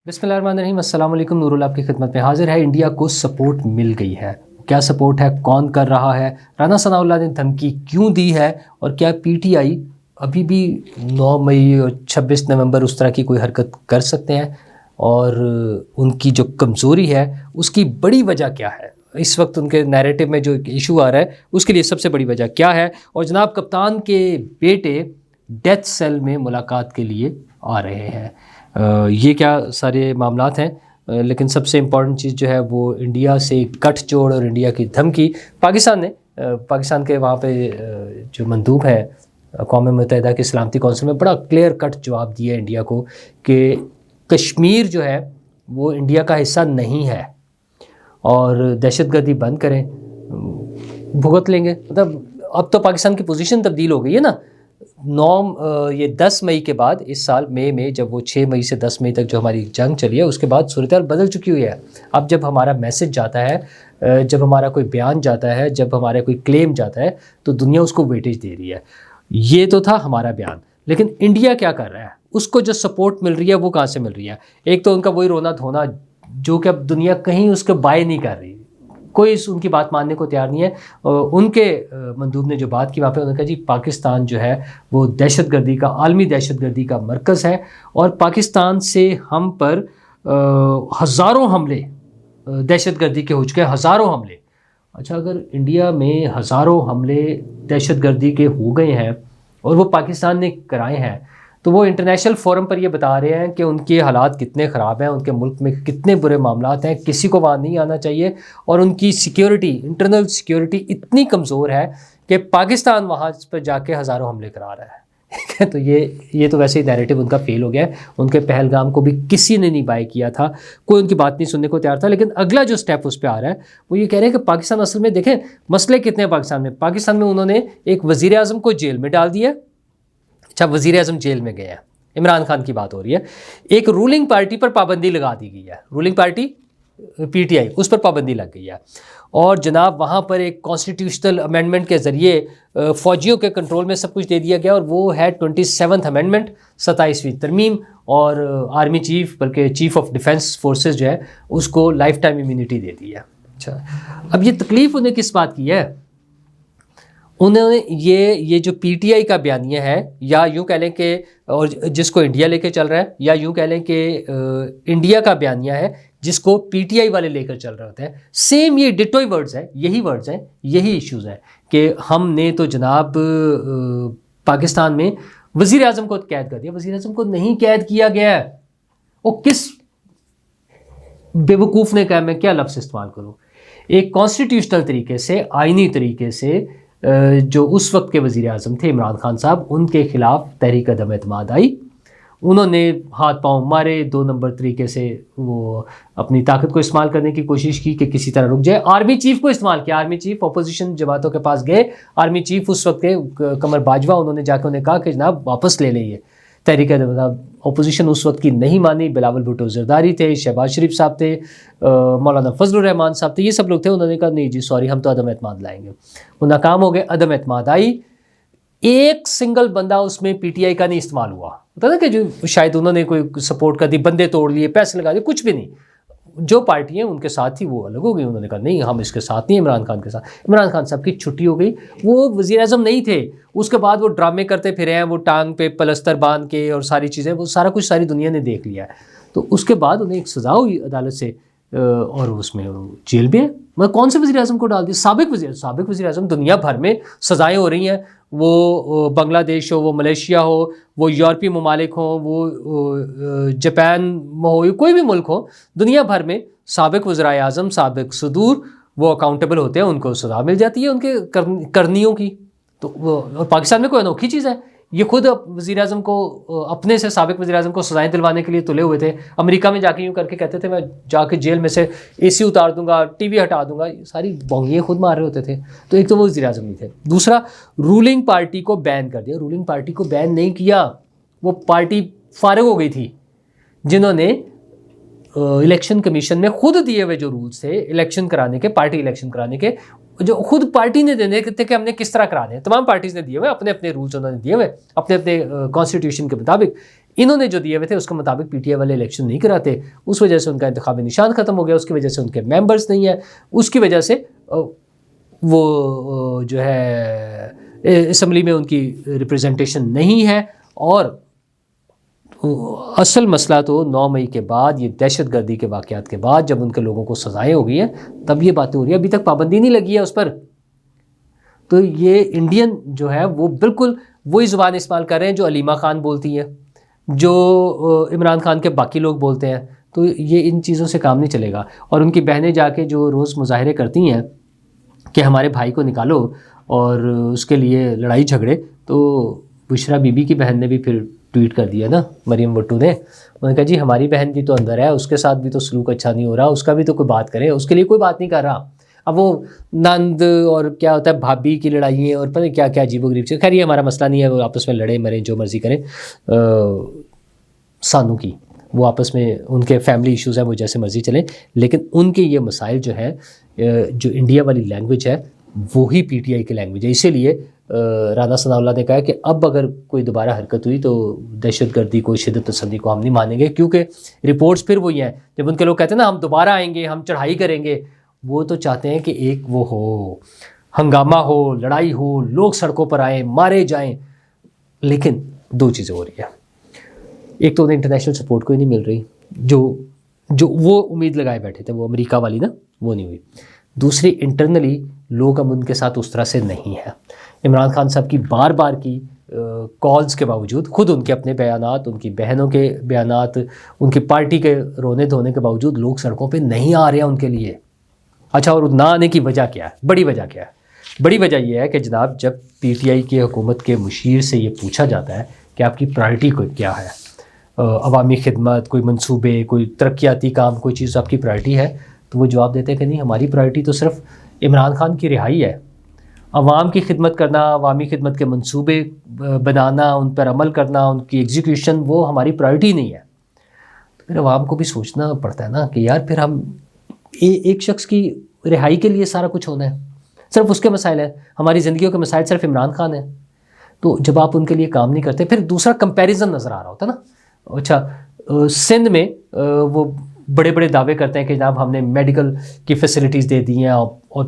بسم اللہ الرحمن الرحیم. السلام علیکم. نور اللہ آپ کی خدمت میں حاضر ہے. انڈیا کو سپورٹ مل گئی ہے. کیا سپورٹ ہے, کون کر رہا ہے, رانا ثناء اللہ نے دھمکی کیوں دی ہے, اور کیا پی ٹی آئی ابھی بھی 9 مئی اور 26 نومبر اس طرح کی کوئی حرکت کر سکتے ہیں, اور ان کی جو کمزوری ہے اس کی بڑی وجہ کیا ہے. اس وقت ان کے نیریٹو میں جو ایشو آ رہا ہے اس کے لیے سب سے بڑی وجہ کیا ہے. اور جناب کپتان کے بیٹے ڈیتھ سیل میں ملاقات کے لیے آ رہے ہیں. یہ کیا سارے معاملات ہیں, لیکن سب سے امپورٹنٹ چیز جو ہے وہ انڈیا سے گٹھ جوڑ اور انڈیا کی دھمکی. پاکستان کے وہاں پہ جو مندوب ہے اقوام متحدہ کی سلامتی کونسل میں بڑا کلیئر کٹ جواب دیا ہے انڈیا کو کہ کشمیر جو ہے وہ انڈیا کا حصہ نہیں ہے, اور دہشت گردی بند کریں, بھگت لیں گے. مطلب اب تو پاکستان کی پوزیشن تبدیل ہو گئی ہے نا. 10 مئی کے بعد اس سال مئی میں جب وہ 6 مئی سے 10 مئی تک جو ہماری جنگ چلی ہے اس کے بعد صورتحال بدل چکی ہوئی ہے. اب جب ہمارا میسج جاتا ہے, جب ہمارا کوئی بیان جاتا ہے, جب ہمارا کوئی کلیم جاتا ہے تو دنیا اس کو ویٹیج دے رہی ہے. یہ تو تھا ہمارا بیان, لیکن انڈیا کیا کر رہا ہے, اس کو جو سپورٹ مل رہی ہے وہ کہاں سے مل رہی ہے. ایک تو ان کا وہی رونا دھونا جو کہ اب دنیا کہیں اس کے بائے نہیں کر رہی, کوئی ان کی بات ماننے کو تیار نہیں ہے. ان کے مندوب نے جو بات کی وہاں پہ انہوں نے کہا جی پاکستان جو ہے وہ دہشت گردی کا, عالمی دہشت گردی کا مرکز ہے, اور پاکستان سے ہم پر ہزاروں حملے دہشت گردی کے ہو چکے ہیں, ہزاروں حملے. اچھا, اگر انڈیا میں ہزاروں حملے دہشت گردی کے ہو گئے ہیں اور وہ پاکستان نے کرائے ہیں, تو وہ انٹرنیشنل فورم پر یہ بتا رہے ہیں کہ ان کے حالات کتنے خراب ہیں, ان کے ملک میں کتنے برے معاملات ہیں, کسی کو وہاں نہیں آنا چاہیے, اور ان کی سیکیورٹی, انٹرنل سیکیورٹی اتنی کمزور ہے کہ پاکستان وہاں پر جا کے ہزاروں حملے کرا رہا ہے. تو یہ تو ویسے ہی نیریٹو ان کا فیل ہو گیا ہے. ان کے پہلگام کو بھی کسی نے نہیں بائی کیا تھا, کوئی ان کی بات نہیں سننے کو تیار تھا. لیکن اگلا جو سٹیپ اس پہ آ رہا ہے وہ یہ کہہ رہے ہیں کہ پاکستان اصل میں دیکھیں مسئلے کتنے ہیں پاکستان میں انہوں نے ایک وزیر اعظم کو جیل میں ڈال دیا. اچھا, وزیر اعظم جیل میں گئے ہیں, عمران خان کی بات ہو رہی ہے. ایک رولنگ پارٹی پر پابندی لگا دی گئی ہے, ruling party P T I, اس پر پابندی لگ گئی ہے. اور جناب وہاں پر ایک کانسٹیٹیوشنل امینڈمنٹ کے ذریعے فوجیوں کے کنٹرول میں سب کچھ دے دیا گیا, اور وہ ہے 27th امینڈمنٹ, 27ویں ترمیم. اور آرمی چیف بلکہ چیف آف ڈیفنس فورسز جو ہے اس کو لائف ٹائم امیونٹی دے دی ہے. اچھا, اب یہ تکلیف انہیں کس بات کی ہے, انہوں نے یہ جو پی ٹی آئی کا بیانیہ ہے, یا یوں کہہ لیں کہ اور جس کو انڈیا لے کے چل رہا ہے, یا یوں کہہ لیں کہ انڈیا کا بیانیہ ہے جس کو پی ٹی آئی والے لے کر چل رہے ہوتے ہیں, سیم یہ ڈٹوئی ورڈز ہیں, یہی ورڈز ہیں, یہی ایشوز ہیں کہ ہم نے تو جناب پاکستان میں وزیر اعظم کو قید کر دیا. وزیر اعظم کو نہیں قید کیا گیا ہے. وہ کس بے وقوف نے کہا, میں کیا لفظ استعمال کروں, ایک کانسٹیٹیوشنل طریقے سے, آئینی طریقے سے جو اس وقت کے وزیر اعظم تھے عمران خان صاحب, ان کے خلاف تحریک عدم اعتماد آئی. انہوں نے ہاتھ پاؤں مارے, 2 نمبر طریقے سے وہ اپنی طاقت کو استعمال کرنے کی کوشش کی کہ کسی طرح رک جائے. آرمی چیف کو استعمال کیا, آرمی چیف اپوزیشن جماعتوں کے پاس گئے, آرمی چیف اس وقت کے قمر باجوہ, انہوں نے جا کے انہیں کہا کہ جناب واپس لے لیں یہ تحریک عدم اعتماد. اپوزیشن اس وقت کی نہیں مانی. بلاول بھٹو زرداری تھے, شہباز شریف صاحب تھے, مولانا فضل الرحمان صاحب تھے, یہ سب لوگ تھے. انہوں نے کہا نہیں جی سوری, ہم تو عدم اعتماد لائیں گے. وہ ناکام ہو گئے, عدم اعتماد آئی. ایک سنگل بندہ اس میں پی ٹی آئی کا نہیں استعمال ہوا. ہوتا نا کہ جو شاید انہوں نے کوئی سپورٹ کر دی, بندے توڑ لیے, پیسے لگا دیے, کچھ بھی نہیں. جو پارٹی ہیں ان کے ساتھ تھی وہ الگ ہو گئی. انہوں نے کہا نہیں ہم اس کے ساتھ نہیں, عمران خان کے ساتھ. عمران خان صاحب کی چھٹی ہو گئی, وہ وزیر اعظم نہیں تھے. اس کے بعد وہ ڈرامے کرتے پھرے ہیں, وہ ٹانگ پہ پلستر باندھ کے اور ساری چیزیں, وہ سارا کچھ ساری دنیا نے دیکھ لیا ہے. تو اس کے بعد انہیں ایک سزا ہوئی عدالت سے, اور اس میں جیل بھی ہے. مگر کون سے وزیر اعظم کو ڈال دیا, سابق وزیر اعظم. دنیا بھر میں سزائیں ہو رہی ہیں, وہ بنگلہ دیش ہو, وہ ملیشیا ہو, وہ یورپی ممالک ہوں, وہ جاپان ہو, کوئی بھی ملک ہو, دنیا بھر میں سابق وزرائے اعظم, سابق صدور وہ اکاؤنٹیبل ہوتے ہیں, ان کو سزا مل جاتی ہے ان کے کرنیوں کی. تو اور پاکستان میں کوئی انوکھی چیز ہے. یہ خود وزیر اعظم کو اپنے سے سابق وزیر اعظم کو سزائیں دلوانے کے لیے تلے ہوئے تھے. امریکہ میں جا کے یوں کر کے کہتے تھے میں جا کے جیل میں سے اے سی اتار دوں گا, ٹی وی ہٹا دوں گا, ساری بونگیاں خود مار رہے ہوتے تھے. تو ایک تو وہ وزیر اعظم نہیں تھے. دوسرا, رولنگ پارٹی کو بین کر دیا. رولنگ پارٹی کو بین نہیں کیا, وہ پارٹی فارغ ہو گئی تھی جنہوں نے الیکشن کمیشن میں خود دیے ہوئے جو رولز تھے الیکشن کرانے کے, پارٹی الیکشن کرانے کے, جو خود پارٹی نے دینے تھے کہ ہم نے کس طرح کرانے ہیں, تمام پارٹیز نے دیے ہوئے اپنے اپنے رولز, انہوں نے دیے ہوئے اپنے اپنے کانسٹیٹیوشن کے مطابق. انہوں نے جو دیے ہوئے تھے اس کے مطابق پی ٹی آئی والے الیکشن نہیں کراتے، اس وجہ سے ان کا انتخابی نشان ختم ہو گیا، اس کی وجہ سے ان کے ممبرز نہیں ہیں، اس کی وجہ سے وہ جو ہے اسمبلی میں ان کی ریپریزنٹیشن نہیں ہے. اور اصل مسئلہ تو 9 مئی کے بعد، یہ دہشت گردی کے واقعات کے بعد جب ان کے لوگوں کو سزائیں ہو گئی ہیں تب یہ باتیں ہو رہی ہیں. ابھی تک پابندی نہیں لگی ہے اس پر. تو یہ انڈین جو ہے وہ بالکل وہی زبان استعمال کر رہے ہیں جو علیمہ خان بولتی ہے، جو عمران خان کے باقی لوگ بولتے ہیں. تو یہ ان چیزوں سے کام نہیں چلے گا. اور ان کی بہنیں جا کے جو روز مظاہرے کرتی ہیں کہ ہمارے بھائی کو نکالو اور اس کے لیے لڑائی جھگڑے، تو بشرا بی بی کی بہن نے بھی پھر ٹویٹ کر دیا نا، مریم وٹو نے. انہوں نے کہا جی ہماری بہن بھی تو اندر ہے، اس کے ساتھ بھی تو سلوک اچھا نہیں ہو رہا، اس کا بھی تو کوئی بات کرے. اس کے لیے کوئی بات نہیں کر رہا. اب وہ نند اور کیا ہوتا ہے بھابھی کی لڑائیاں اور پتہ نہیں کیا کیا عجیب و غریب چیز. خیر یہ ہمارا مسئلہ نہیں ہے، وہ آپس میں لڑے مریں جو مرضی کریں. سانو کی وہ آپس میں ان کے فیملی ایشوز ہیں، وہ جیسے مرضی چلیں، لیکن ان کے یہ مسائل جو ہیں، جو انڈیا والی لینگویج ہے وہی پی ٹی آئی کی لینگویج ہے. اسی لیے رانا ثناء اللہ نے کہا کہ اب اگر کوئی دوبارہ حرکت ہوئی تو دہشت گردی کو، شدت پسندی کو ہم نہیں مانیں گے، کیونکہ رپورٹس پھر وہی ہیں. جب ان کے لوگ کہتے ہیں نا ہم دوبارہ آئیں گے، ہم چڑھائی کریں گے، وہ تو چاہتے ہیں کہ ایک وہ ہو، ہنگامہ ہو، لڑائی ہو، لوگ سڑکوں پر آئیں، مارے جائیں. لیکن دو چیزیں ہو رہی ہیں. ایک تو انہیں انٹرنیشنل سپورٹ کوئی نہیں مل رہی، جو وہ امید لگائے بیٹھے تھے، وہ امریکہ والی نا، وہ نہیں ہوئی. دوسری انٹرنلی لوگ اب ان کے ساتھ اس طرح سے نہیں ہیں. عمران خان صاحب کی بار بار کی کالز کے باوجود، خود ان کے اپنے بیانات، ان کی بہنوں کے بیانات، ان کی پارٹی کے رونے دھونے کے باوجود لوگ سڑکوں پہ نہیں آ رہے ہیں ان کے لیے. اچھا، اور نہ آنے کی وجہ کیا ہے؟ بڑی وجہ کیا ہے؟ بڑی وجہ یہ ہے کہ جناب جب پی ٹی آئی کی حکومت کے مشیر سے یہ پوچھا جاتا ہے کہ آپ کی پرائرٹی کیا ہے، عوامی خدمت، کوئی منصوبے، کوئی ترقیاتی کام، کوئی چیز آپ کی پرائرٹی ہے، تو وہ جواب دیتے ہیں کہ نہیں، ہماری پرائرٹی تو صرف عمران خان کی رہائی ہے. عوام کی خدمت کرنا، عوامی خدمت کے منصوبے بنانا، ان پر عمل کرنا، ان کی ایگزیکیوشن، وہ ہماری پرائرٹی نہیں ہے. پھر عوام کو بھی سوچنا پڑتا ہے نا کہ یار پھر ہم ایک شخص کی رہائی کے لیے سارا کچھ ہونا ہے، صرف اس کے مسائل ہیں، ہماری زندگیوں کے مسائل صرف عمران خان ہیں. تو جب آپ ان کے لیے کام نہیں کرتے، پھر دوسرا کمپیریزن نظر آ رہا ہوتا ہے نا. اچھا، سندھ میں وہ بڑے بڑے دعوے کرتے ہیں کہ جناب ہم نے میڈیکل کی فیسلٹیز دے دی ہیں، اور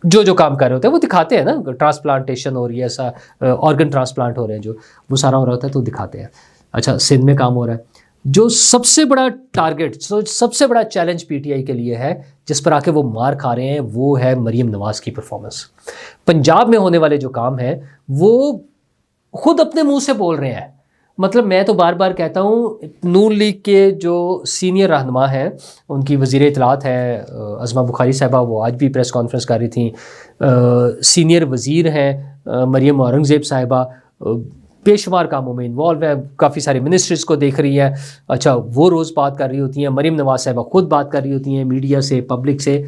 جو کام کر رہے ہوتے ہیں وہ دکھاتے ہیں نا، ٹرانسپلانٹیشن ہو رہی ہے، ایسا آرگن ٹرانسپلانٹ ہو رہے ہیں، جو وہ سارا ہو رہا ہوتا ہے تو دکھاتے ہیں. اچھا، سندھ میں کام ہو رہا ہے. جو سب سے بڑا ٹارگٹ، سب سے بڑا چیلنج پی ٹی آئی کے لیے ہے، جس پر آ کے وہ مار کھا رہے ہیں، وہ ہے مریم نواز کی پرفارمنس. پنجاب میں ہونے والے جو کام ہیں وہ خود اپنے منہ سے بول رہے ہیں. مطلب میں تو بار بار کہتا ہوں، نون لیگ کے جو سینئر رہنما ہیں، ان کی وزیر اطلاعات ہے عظمہ بخاری صاحبہ، وہ آج بھی پریس کانفرنس کر رہی تھیں. سینئر وزیر ہیں مریم اورنگزیب صاحبہ، بے شمار کاموں میں انوالو ہے، کافی سارے منسٹرز کو دیکھ رہی ہیں. اچھا، وہ روز بات کر رہی ہوتی ہیں. مریم نواز صاحبہ خود بات کر رہی ہوتی ہیں میڈیا سے، پبلک سے.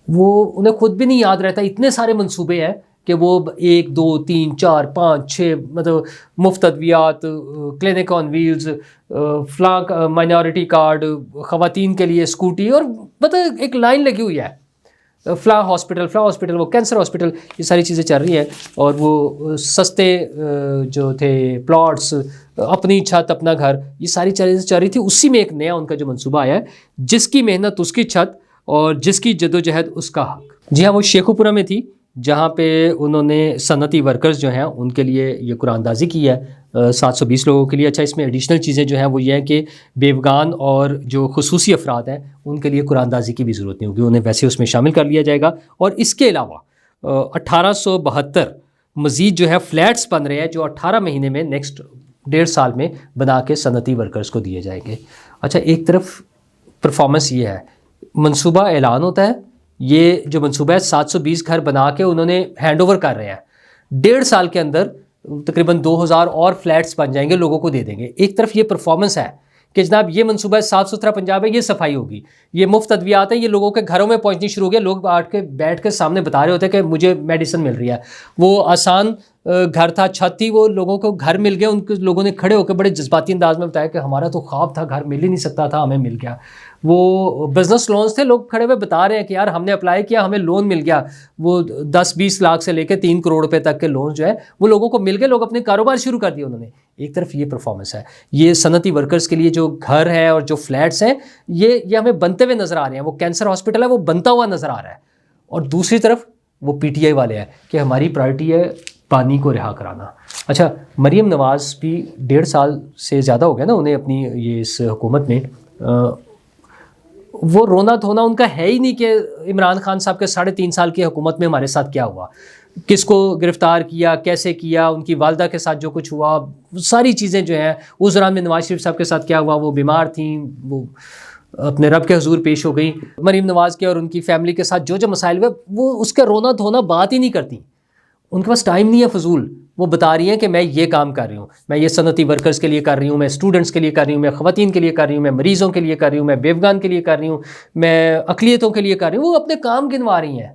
وہ انہیں خود بھی نہیں یاد رہتا، اتنے سارے منصوبے ہیں کہ وہ 1 2 3 4 5 6 مطلب مفت ادویات، کلینک آن ویلز، فلاں مائنورٹی کارڈ، خواتین کے لیے اسکوٹی، اور مطلب ایک لائن لگی ہوئی ہے، فلاں ہاسپٹل، وہ کینسر ہاسپٹل، یہ ساری چیزیں چل رہی ہیں. اور وہ سستے جو تھے پلاٹس، اپنی چھت اپنا گھر، یہ ساری چیزیں چل رہی تھی. اسی میں ایک نیا ان کا جو منصوبہ آیا ہے، جس کی محنت اس کی چھت، اور جس کی جدوجہد اس کا حق. جی ہاں، وہ شیخو پورہ میں تھی، جہاں پہ انہوں نے صنعتی ورکرز جو ہیں ان کے لیے یہ قرآن دازی کی ہے 720 لوگوں کے لیے. اچھا، اس میں ایڈیشنل چیزیں جو ہیں وہ یہ ہیں کہ بیوگان اور جو خصوصی افراد ہیں ان کے لیے قرآن دازی کی بھی ضرورت نہیں ہوگی، انہیں ویسے اس میں شامل کر لیا جائے گا. اور اس کے علاوہ 1872 مزید جو ہے فلیٹس بن رہے ہیں، جو 18 مہینے میں نیکسٹ 1.5 سال میں بنا کے صنعتی ورکرز کو دیے جائیں گے. اچھا، ایک طرف پرفارمنس یہ ہے، منصوبہ اعلان ہوتا ہے، یہ جو منصوبہ ہے 720 گھر بنا کے انہوں نے ہینڈ اوور کر رہے ہیں. 1.5 سال کے اندر تقریباً 2000 اور فلیٹس بن جائیں گے، لوگوں کو دے دیں گے. ایک طرف یہ پرفارمنس ہے کہ جناب یہ منصوبہ ہے، صاف ستھرا پنجاب ہے، یہ صفائی ہوگی، یہ مفت ادویات ہیں، یہ لوگوں کے گھروں میں پہنچنی شروع ہو گیا. لوگ بیٹھ کے سامنے بتا رہے ہوتے ہیں کہ مجھے میڈیسن مل رہی ہے. وہ آسان گھر تھا، چھت تھی، وہ لوگوں کو گھر مل گیا. ان کے لوگوں نے کھڑے ہو کے بڑے جذباتی انداز میں بتایا کہ ہمارا تو خواب تھا، گھر مل ہی نہیں سکتا تھا، ہمیں مل گیا. وہ بزنس لونز تھے, لوگ کھڑے ہوئے بتا رہے ہیں کہ یار ہم نے اپلائی کیا, ہمیں لون مل گیا, وہ 10-20 لاکھ سے لے کے 3 کروڑ روپے تک کے لون جو ہے وہ لوگوں کو مل گئے, لوگ اپنے کاروبار شروع کر دیا انہوں نے. ایک طرف یہ پرفارمنس ہے, یہ صنعتی ورکرز کے لیے جو گھر ہے اور جو فلیٹس ہیں یہ ہمیں بنتے ہوئے نظر آ رہے ہیں, وہ کینسر ہاسپٹل ہے وہ بنتا ہوا نظر آ رہا ہے. اور دوسری طرف وہ پی ٹی آئی والے ہیں کہ ہماری پرائرٹی ہے پانی کو رہا کرانا. اچھا, مریم نواز بھی 1.5 سال سے زیادہ ہو گیا نا انہیں اپنی یہ اس حکومت میں, وہ رونا دھونا ان کا ہے ہی نہیں کہ عمران خان صاحب کے 3.5 سال کی حکومت میں ہمارے ساتھ کیا ہوا, کس کو گرفتار کیا, کیسے کیا, ان کی والدہ کے ساتھ جو کچھ ہوا, ساری چیزیں جو ہیں اس دوران میں نواز شریف صاحب کے ساتھ کیا ہوا, وہ بیمار تھیں, وہ اپنے رب کے حضور پیش ہو گئی. مریم نواز کے اور ان کی فیملی کے ساتھ جو مسائل ہوئے وہ اس کا رونا دھونا بات ہی نہیں کرتی, ان کے پاس ٹائم نہیں ہے فضول. وہ بتا رہی ہیں کہ میں یہ کام کر رہی ہوں, میں یہ صنعتی ورکرز کے لیے کر رہی ہوں, میں اسٹوڈنٹس کے لیے کر رہی ہوں, میں خواتین کے لیے کر رہی ہوں, میں مریضوں کے لیے کر رہی ہوں, میں بیوگان کے لیے کر رہی ہوں, میں اقلیتوں کے لیے کر رہی ہوں, وہ اپنے کام گنوا رہی ہیں.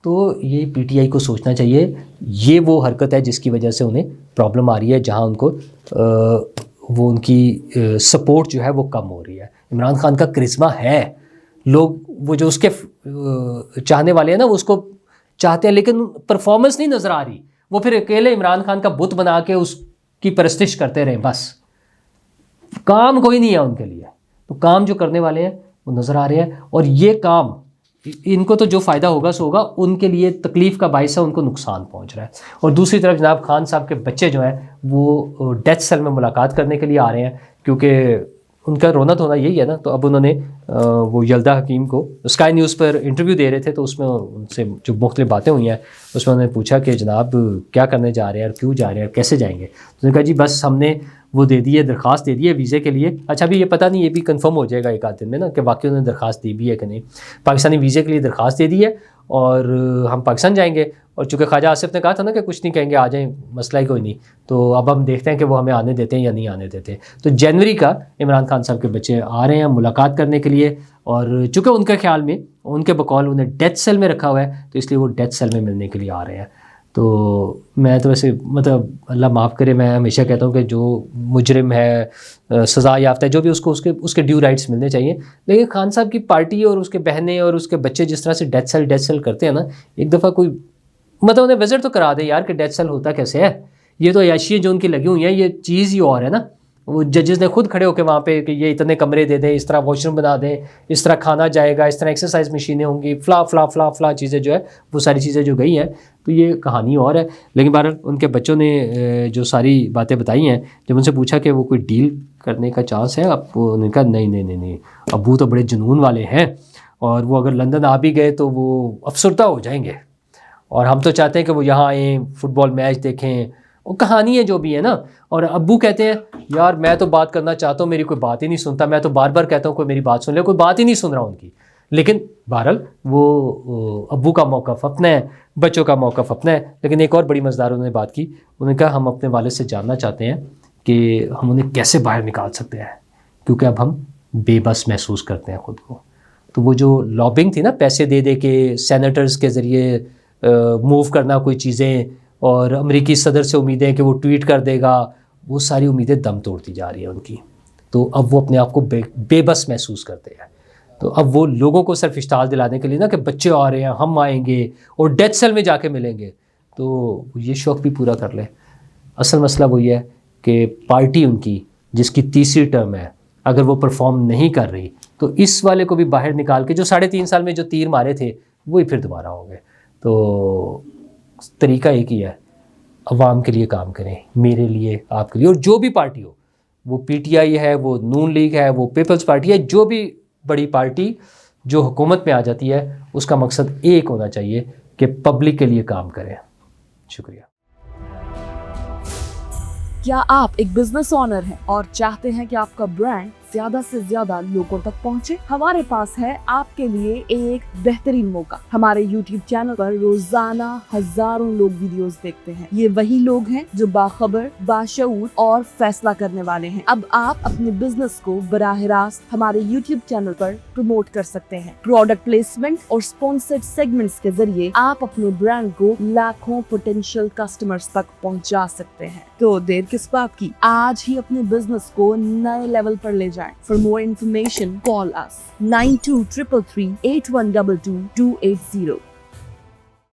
تو یہ پی ٹی آئی کو سوچنا چاہیے, یہ وہ حرکت ہے جس کی وجہ سے انہیں پرابلم آ رہی ہے, جہاں ان کو وہ ان کی سپورٹ جو ہے وہ کم ہو رہی ہے. عمران خان کا کرسمہ ہے, لوگ وہ جو اس کے چاہنے والے ہیں نا وہ اس کو چاہتے ہیں, لیکن پرفارمنس نہیں نظر آ رہی. وہ پھر اکیلے عمران خان کا بت بنا کے اس کی پرستش کرتے رہے, بس کام کوئی نہیں ہے ان کے لیے. تو کام جو کرنے والے ہیں وہ نظر آ رہے ہیں, اور یہ کام ان کو تو جو فائدہ ہوگا سو ہوگا, ان کے لیے تکلیف کا باعث ہے, ان کو نقصان پہنچ رہا ہے. اور دوسری طرف جناب خان صاحب کے بچے جو ہیں وہ ڈیتھ سیل میں ملاقات کرنے کے لیے آ رہے ہیں, کیونکہ ان کا رونا دھونا یہی ہے نا. تو اب انہوں نے وہ یلدا حکیم کو اسکائی نیوز پر انٹرویو دے رہے تھے, تو اس میں ان سے جو مختلف باتیں ہوئی ہیں اس میں انہوں نے پوچھا کہ جناب کیا کرنے جا رہے ہیں اور کیوں جا رہے ہیں اور کیسے جائیں گے. تو انہوں نے کہا جی بس ہم نے وہ دے دی ہے, درخواست دے دی ہے ویزے کے لیے. اچھا ابھی یہ پتہ نہیں, یہ بھی کنفرم ہو جائے گا ایک آدھ دن میں نا کہ واقعی انہوں نے درخواست دی بھی ہے کہ نہیں. پاکستانی ویزے کے لیے درخواست دے دی ہے اور ہم پاکستان جائیں گے. اور چونکہ خواجہ آصف نے کہا تھا نا کہ کچھ نہیں کہیں گے, آ جائیں, مسئلہ ہی کوئی نہیں. تو اب ہم دیکھتے ہیں کہ وہ ہمیں آنے دیتے ہیں یا نہیں آنے دیتے. تو جنوری کا عمران خان صاحب کے بچے آ رہے ہیں ملاقات کرنے کے لیے, اور چونکہ ان کے خیال میں ان کے بقول انہیں ڈیتھ سیل میں رکھا ہوا ہے, تو اس لیے وہ ڈیتھ سیل میں ملنے کے لیے آ رہے ہیں. تو میں تو ویسے مطلب اللہ معاف کرے, میں ہمیشہ کہتا ہوں کہ جو مجرم ہے, سزا یافتہ ہے, جو بھی اس کے ڈیو رائٹس ملنے چاہیے. لیکن خان صاحب کی پارٹی اور اس کے بہنیں اور اس کے بچے جس طرح سے ڈیتھ سیل کرتے ہیں نا, ایک دفعہ کوئی مطلب انہیں وزٹ تو کرا دے یار کہ ڈیتھ سیل ہوتا کیسے ہے. یہ تو عیاشیاں جو ان کی لگی ہوئی ہیں, یہ چیز ہی اور ہے نا. وہ ججز نے خود کھڑے ہو کے وہاں پہ کہ یہ اتنے کمرے دے دیں, اس طرح واش روم بنا دیں, اس طرح کھانا جائے گا, اس طرح ایکسرسائز مشینیں ہوں گی, فلا چیزیں جو ہے وہ ساری چیزیں جو گئی ہیں. تو یہ کہانی اور ہے. لیکن بہرحال ان کے بچوں نے جو ساری باتیں بتائی ہیں, جب ان سے پوچھا کہ وہ کوئی ڈیل کرنے کا چانس ہے, اب انہوں نے کہا نہیں, ابو تو بڑے جنون والے ہیں, اور وہ اگر لندن آ بھی گئے تو وہ افسردہ ہو جائیں گے, اور ہم تو چاہتے ہیں کہ وہ یہاں آئیں, فٹ بال میچ دیکھیں, وہ کہانی ہے جو بھی ہے نا. اور ابو کہتے ہیں یار میں تو بات کرنا چاہتا ہوں, میری کوئی بات ہی نہیں سنتا, میں تو بار بار کہتا ہوں کوئی میری بات سن لے, کوئی بات ہی نہیں سن رہا ان کی. لیکن بہرحال وہ ابو کا موقف اپنا ہے, بچوں کا موقف اپنا ہے. لیکن ایک اور بڑی مزیدار انہوں نے بات کی, انہوں نے کہا ہم اپنے والد سے جاننا چاہتے ہیں کہ ہم انہیں کیسے باہر نکال سکتے ہیں, کیونکہ اب ہم بے بس محسوس کرتے ہیں خود کو. تو وہ جو لابنگ تھی نا, پیسے دے دے کے سینیٹرز کے ذریعے موو کرنا کوئی چیزیں, اور امریکی صدر سے امیدیں کہ وہ ٹویٹ کر دے گا, وہ ساری امیدیں دم توڑتی جا رہی ہیں ان کی. تو اب وہ اپنے آپ کو بے بس محسوس کرتے ہیں. تو اب وہ لوگوں کو صرف اشتعال دلانے کے لیے نا کہ بچے آ رہے ہیں, ہم آئیں گے اور ڈیتھ سیل میں جا کے ملیں گے, تو یہ شوق بھی پورا کر لیں. اصل مسئلہ وہی ہے کہ پارٹی ان کی جس کی تیسری ٹرم ہے, اگر وہ پرفارم نہیں کر رہی تو اس والے کو بھی باہر نکال کے جو 3.5 سال میں جو تیر مارے تھے وہی پھر دوبارہ ہوں گے. تو طریقہ ایک ہی ہے, عوام کے لیے کام کریں, میرے لیے, آپ کے لیے, اور جو بھی پارٹی ہو, وہ پی ٹی آئی ہے, وہ نون لیگ ہے, وہ پیپلز پارٹی ہے, جو بھی بڑی پارٹی جو حکومت میں آ جاتی ہے, اس کا مقصد ایک ہونا چاہیے کہ پبلک کے لیے کام کریں. شکریہ. کیا آپ ایک بزنس اونر ہیں اور چاہتے ہیں کہ آپ کا برانڈ زیادہ سے زیادہ لوگوں تک پہنچے؟ ہمارے پاس ہے آپ کے لیے ایک بہترین موقع. ہمارے یوٹیوب چینل پر روزانہ ہزاروں لوگ ویڈیوز دیکھتے ہیں. یہ وہی لوگ ہیں جو باخبر, باشعور اور فیصلہ کرنے والے ہیں. اب آپ اپنے بزنس کو براہ راست ہمارے یوٹیوب چینل پر پروموٹ کر سکتے ہیں. پروڈکٹ پلیسمنٹ اور اسپانسرڈ سیگمنٹس کے ذریعے آپ اپنے برانڈ کو لاکھوں پوٹینشیل کسٹمرز تک پہنچا سکتے ہیں. تو دیر کس بات کی, آج ہی اپنے بزنس کو نئے لیول پر لے جائیں. brand. For more information, call us 923338122280.